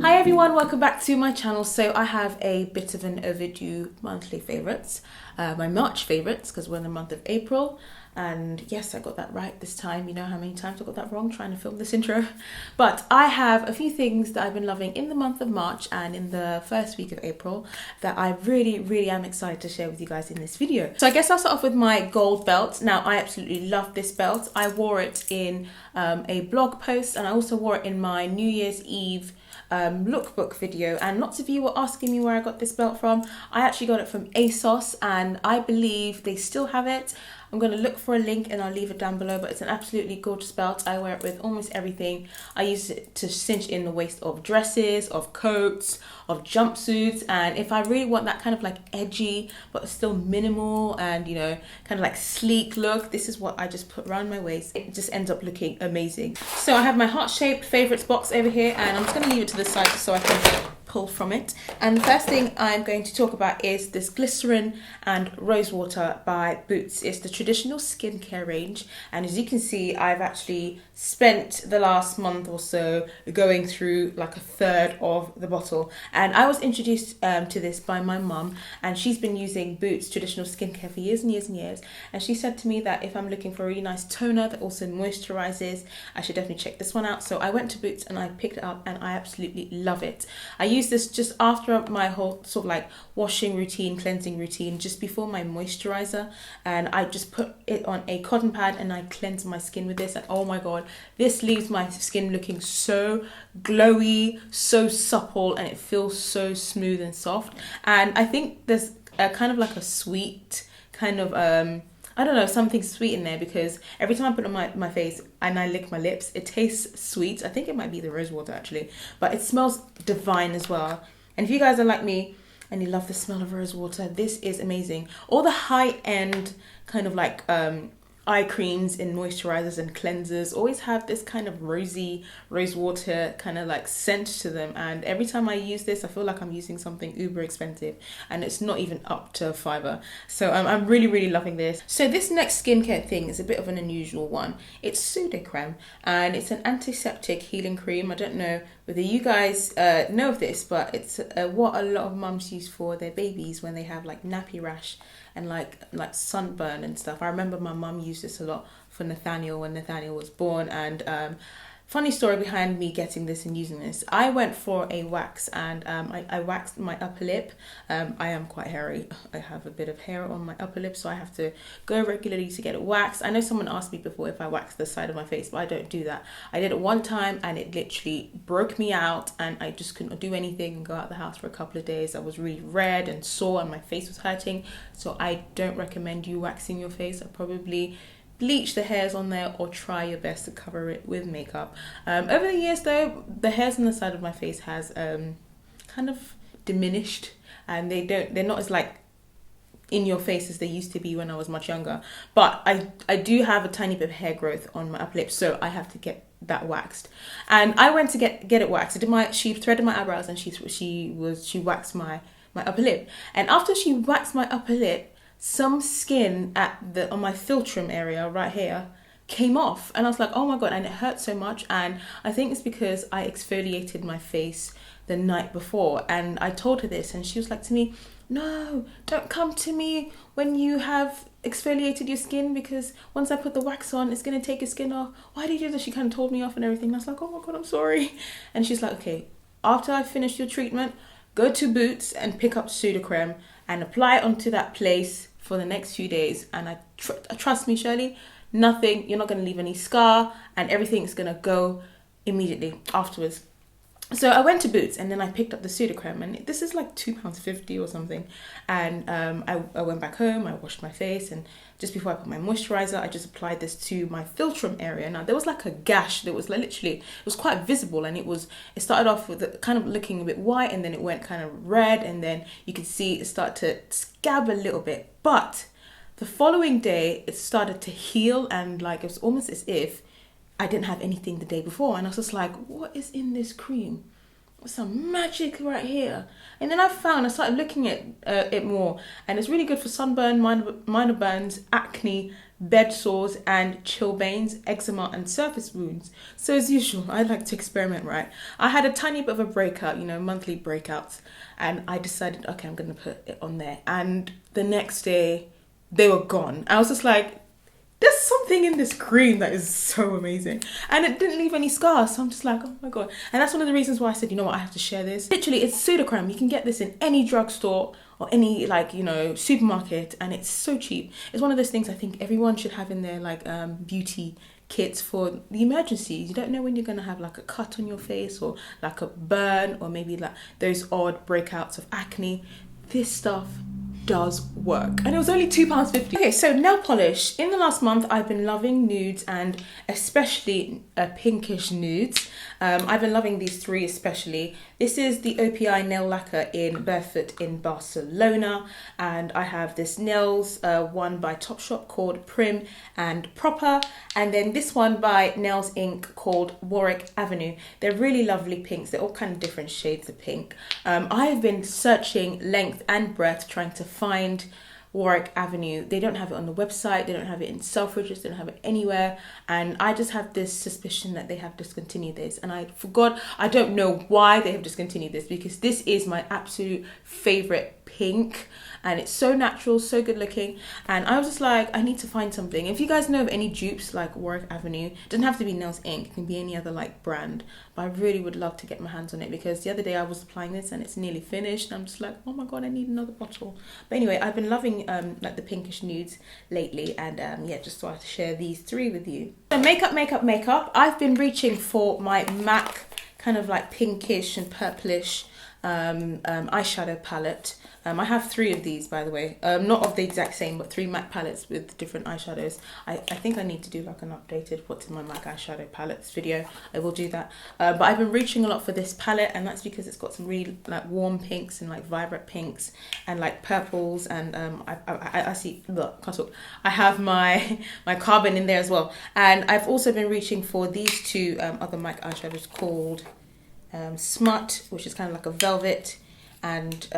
Hi everyone, welcome back to my channel. So I have a bit of an overdue monthly favourites, my March favourites, because we're in the month of April. And yes, I got that right this time. You know how many times I got that wrong trying to film this intro. But I have a few things that I've been loving in the month of March and in the first week of April that I really am excited to share with you guys in this video. So I guess I'll start off with my gold belt. Now I absolutely love this belt. I wore it in a blog post, and I also wore it in my New Year's Eve lookbook video, and lots of you were asking me where I got this belt from. I actually got it from ASOS, and I believe they still have it. I'm going to look for a link and I'll leave it down below, but it's an absolutely gorgeous belt. I wear it with almost everything. I use it to cinch in the waist of dresses, of coats, of jumpsuits, and if I really want that kind of like edgy but still minimal and, you know, kind of like sleek look, this is what I just put around my waist. It just ends up looking amazing. So I have my heart-shaped favorites box over here, and I'm just going to leave it to the side so I can pull from it. And the first thing I'm going to talk about is this glycerin and rosewater by Boots. It's the traditional skincare range, and as you can see, I've actually spent the last month or so going through like a third of the bottle. And I was introduced to this by my mum, and she's been using Boots traditional skincare for years and years, and she said to me that if I'm looking for a really nice toner that also moisturizes, I should definitely check this one out. So I went to Boots and I picked it up, and I absolutely love it. I use this just after my whole sort of like washing routine, cleansing routine, just before my moisturizer, and I just put it on a cotton pad and I cleanse my skin with this, and oh my god, this leaves my skin looking so glowy, so supple, and it feels so smooth and soft. And I think there's a kind of like a sweet kind of I don't know, something sweet in there, because every time I put it on my face and I lick my lips, it tastes sweet. I think it might be the rosewater actually, but it smells divine as well. And if you guys are like me and you love the smell of rosewater, this is amazing. All the high-end kind of like eye creams and moisturizers and cleansers always have this kind of rosy rosewater kind of like scent to them, and every time I use this I feel like I'm using something uber expensive, and it's not even up to fibre. So I'm really loving this. So this next skincare thing is a bit of an unusual one. It's Pseudocreme, and it's an antiseptic healing cream. I don't know whether you guys know of this, but it's what a lot of mums use for their babies when they have like nappy rash and like sunburn and stuff. I remember my mum used this a lot for Nathaniel when Nathaniel was born. And funny story behind me getting this and using this, I went for a wax, and I waxed my upper lip. I am quite hairy. I have a bit of hair on my upper lip, so I have to go regularly to get it waxed. I know someone asked me before if I waxed the side of my face, but I don't do that. I did it one time and it literally broke me out, and I just couldn't do anything and go out the house for a couple of days. I was really red and sore and my face was hurting, so I don't recommend you waxing your face. I probably bleach the hairs on there or try your best to cover it with makeup. Over the years though, the hairs on the side of my face has kind of diminished, and they're not as like in your face as they used to be when I was much younger. But I do have a tiny bit of hair growth on my upper lip, so I have to get that waxed. And I went to get it waxed. She threaded my eyebrows, and she waxed my upper lip. And after she waxed my upper lip, some skin on my philtrum area right here came off, and I was like, oh my god, and it hurt so much. And I think it's because I exfoliated my face the night before, and I told her this, and she was like to me, no, don't come to me when you have exfoliated your skin, because once I put the wax on, it's going to take your skin off. Why did you do this? She kind of told me off and everything, and I was like, oh my god, I'm sorry. And she's like, okay, after I finish your treatment, go to Boots and pick up Pseudocreme and apply it onto that place for the next few days, and trust me, Shirley, nothing, you're not going to leave any scar, and everything's going to go immediately afterwards. So I went to Boots, and then I picked up the Pseudocreme, and this is like £2.50 or something. And I went back home, I washed my face, and just before I put my moisturizer, I just applied this to my philtrum area. Now there was like a gash that was like literally, it was quite visible, and it started off with kind of looking a bit white, and then it went kind of red, and then you could see it start to scab a little bit. But the following day, it started to heal, and like it was almost as if I didn't have anything the day before. And I was just like, what is in this cream? What's some magic right here? And then I started looking at it more, and it's really good for sunburn, minor burns, acne, bed sores and chilblains, eczema and surface wounds. So as usual, I like to experiment, right? I had a tiny bit of a breakout, you know, monthly breakouts, and I decided, okay, I'm going to put it on there. And the next day, they were gone. I was just like, there's something in this cream that is so amazing. And it didn't leave any scars. So I'm just like, oh my God. And that's one of the reasons why I said, you know what, I have to share this. Literally, it's pseudocreme. You can get this in any drugstore or any, like, you know, supermarket, and it's so cheap. It's one of those things I think everyone should have in their like beauty kits for the emergencies. You don't know when you're going to have like a cut on your face or like a burn or maybe like those odd breakouts of acne. This stuff does work, and it was only £2.50. Okay, so nail polish. In the last month, I've been loving nudes, and especially pinkish nudes. I've been loving these three especially. This is the OPI nail lacquer in Barefoot in Barcelona, and I have this nails one by Topshop called Prim and Proper, and then this one by Nails Inc called Warwick Avenue. They're really lovely pinks. They're all kind of different shades of pink. I have been searching length and breadth trying to find Warwick Avenue. They don't have it on the website, they don't have it in Selfridges, they don't have it anywhere, and I just have this suspicion that they have discontinued this, and I forgot, I don't know why they have discontinued this, because this is my absolute favorite pink, and it's so natural, so good looking, and I was just like, I need to find something. If you guys know of any dupes like Warwick Avenue, it doesn't have to be Nails Inc, it can be any other like brand, but I really would love to get my hands on it, because the other day I was applying this and it's nearly finished, and I'm just like, oh my God, I need another bottle. But anyway, I've been loving like the pinkish nudes lately, and yeah, just thought I'd share these three with you. So makeup. I've been reaching for my MAC kind of like pinkish and purplish eyeshadow palette. I have three of these, by the way, not of the exact same, but three MAC palettes with different eyeshadows. I think I need to do like an updated what's in my MAC eyeshadow palettes video. I will do that, but I've been reaching a lot for this palette, and that's because it's got some really like warm pinks and like vibrant pinks and like purples, and I see, look, can't talk. I have my carbon in there as well, and I've also been reaching for these two other MAC eyeshadows called Smut, which is kind of like a velvet, and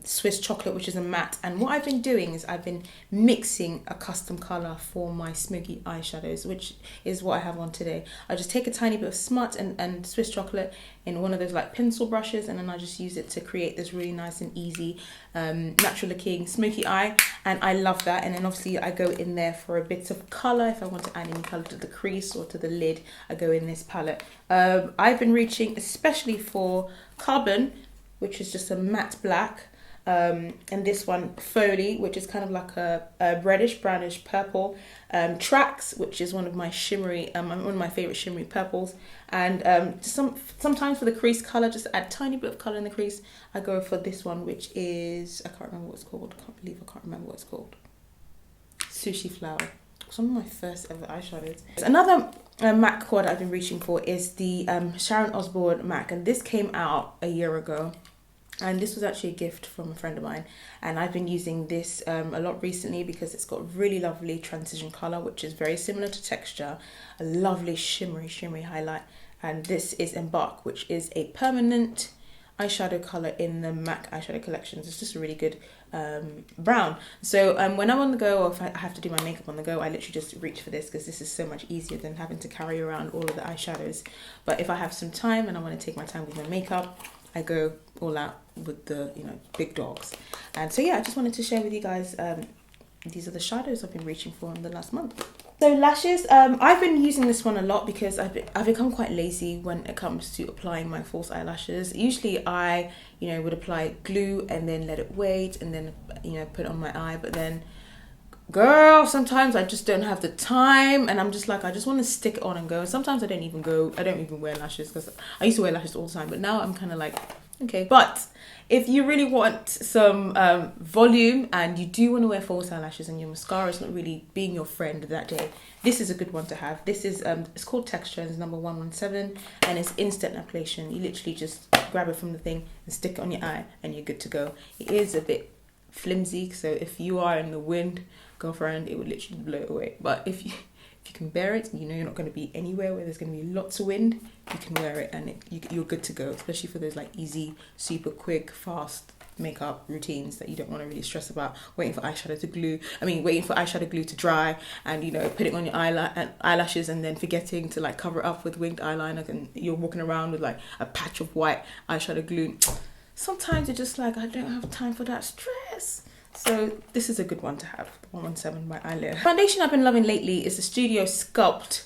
Swiss Chocolate, which is a matte. And what I've been doing is I've been mixing a custom color for my smoky eyeshadows, which is what I have on today. I just take a tiny bit of Smut and Swiss Chocolate in one of those like pencil brushes, and then I just use it to create this really nice and easy natural looking smoky eye, and I love that. And then obviously I go in there for a bit of color. If I want to add any color to the crease or to the lid, I go in this palette. I've been reaching especially for Carbon, which is just a matte black, and this one Folie, which is kind of like a reddish brownish purple, Trax, which is one of my shimmery, one of my favorite shimmery purples, and sometimes for the crease color, just add a tiny bit of color in the crease, I go for this one, which is, I can't remember what it's called. I can't believe I can't remember what it's called. Sushi Flower. It's one of my first ever eyeshadows. Another MAC quad I've been reaching for is the Sharon Osbourne MAC, and this came out a year ago. And this was actually a gift from a friend of mine, and I've been using this a lot recently because it's got really lovely transition color, which is very similar to texture, a lovely shimmery highlight. And this is Embark, which is a permanent eyeshadow color in the MAC eyeshadow collections. It's just a really good brown. So when I'm on the go, or if I have to do my makeup on the go, I literally just reach for this, because this is so much easier than having to carry around all of the eyeshadows. But if I have some time and I want to take my time with my makeup, I go all out with the, you know, big dogs. And so yeah, I just wanted to share with you guys, these are the shadows I've been reaching for in the last month. So lashes, I've been using this one a lot because I've become quite lazy when it comes to applying my false eyelashes. Usually I, you know, would apply glue and then let it wait and then, you know, put it on my eye, but then girl, sometimes I just don't have the time, and I'm just like, I just want to stick it on and go. And sometimes I don't even wear lashes, because I used to wear lashes all the time, but now I'm kind of like, okay. But if you really want some volume and you do want to wear false eyelashes and your mascara is not really being your friend that day, this is a good one to have. This is it's called Texture, and it's number 117, and it's instant application. You literally just grab it from the thing and stick it on your eye and you're good to go. It is a bit flimsy, so if you are in the wind, girlfriend, it would literally blow it away. But if you can bear it, you know you're not going to be anywhere where there's going to be lots of wind, you can wear it and you're good to go, especially for those like easy, super quick, fast makeup routines that you don't want to really stress about waiting for eyeshadow to glue. Waiting for eyeshadow glue to dry, and you know, putting on your eyelashes and then forgetting to like cover it up with winged eyeliner, and you're walking around with like a patch of white eyeshadow glue. Sometimes you're just like, I don't have time for that stress. So this is a good one to have, the 117 by EYLURE. Foundation I've been loving lately is the Studio Sculpt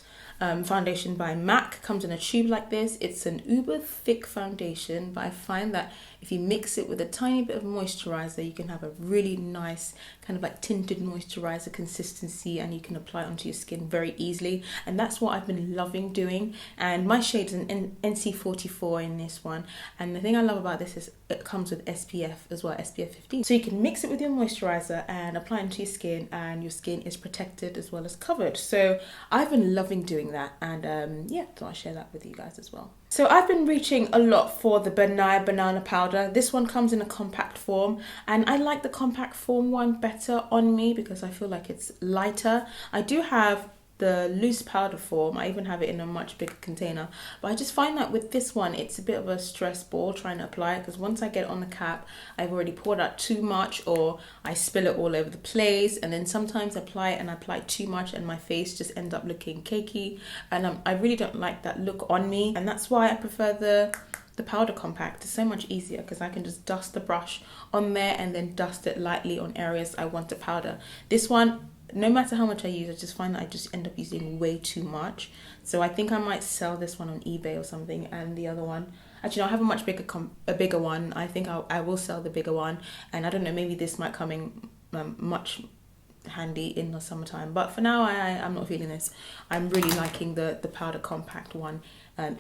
foundation by MAC. Comes in a tube like this. It's an uber thick foundation, but I find that if you mix it with a tiny bit of moisturizer, you can have a really nice kind of like tinted moisturizer consistency, and you can apply it onto your skin very easily. And that's what I've been loving doing. And my shade is an NC44 in this one. And the thing I love about this is it comes with SPF as well, SPF 15. So you can mix it with your moisturizer and apply it onto your skin, and your skin is protected as well as covered. So I've been loving doing that, and yeah, so I'll share that with you guys as well. So I've been reaching a lot for the banana powder. This one comes in a compact form, and I like the compact form one better on me because I feel like it's lighter. I do have the loose powder form. I even have it in a much bigger container, but I just find that with this one it's a bit of a stress ball trying to apply it, because once I get it on the cap, I've already poured out too much, or I spill it all over the place, and then sometimes I apply it and I apply too much and my face just ends up looking cakey, and I really don't like that look on me. And that's why I prefer the powder compact. It's so much easier because I can just dust the brush on there and then dust it lightly on areas I want to powder. This one, no matter how much I use, I just find that I just end up using way too much. So I think I might sell this one on eBay or something, and the other one, actually no, I have a much bigger one. I think I will sell the bigger one, and I don't know, maybe this might come in much handy in the summertime, but for now I'm not feeling this. I'm really liking the powder compact one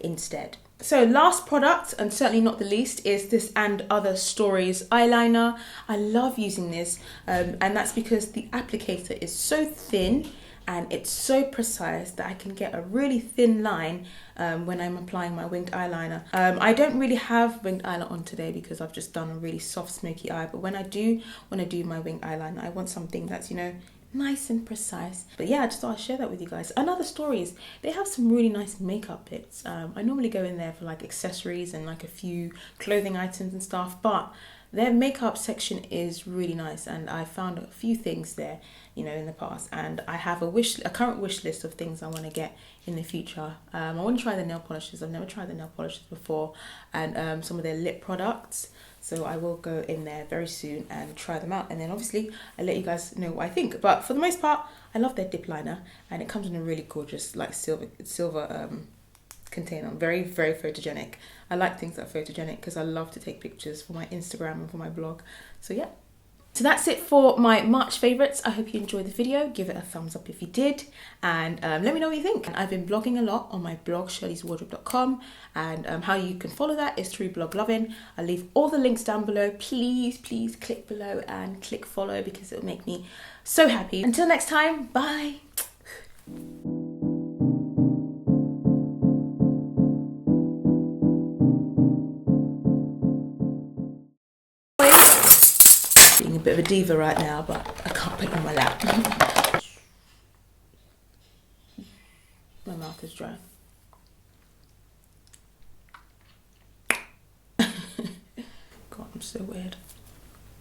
instead. So last product, and certainly not the least, is this And Other Stories eyeliner. I love using this, and that's because the applicator is so thin and it's so precise that I can get a really thin line when I'm applying my winged eyeliner. I don't really have winged eyeliner on today because I've just done a really soft smoky eye, but when I do my winged eyeliner, I want something that's, you know, nice and precise. But yeah, I just thought I'd share that with you guys. And Other Stories, they have some really nice makeup bits. I normally go in there for like accessories and like a few clothing items and stuff, but their makeup section is really nice, and I found a few things there, you know, in the past, and I have a current wish list of things I want to get in the future. I want to try the nail polishes. I've never tried the nail polishes before, and some of their lip products. So I will go in there very soon and try them out, and then obviously I'll let you guys know what I think. But for the most part, I love their dip liner, and it comes in a really gorgeous like silver container. Very, very photogenic. I like things that are photogenic because I love to take pictures for my Instagram and for my blog. So yeah. So that's it for my March favourites. I hope you enjoyed the video. Give it a thumbs up if you did, and let me know what you think. I've been blogging a lot on my blog, shirleyswardrobe.com, and how you can follow that is through Bloglovin. I'll leave all the links down below. Please click below and click follow because it'll make me so happy. Until next time, bye. Being a bit of a diva right now, but I can't put it on my lap. My mouth is dry. God, I'm so weird.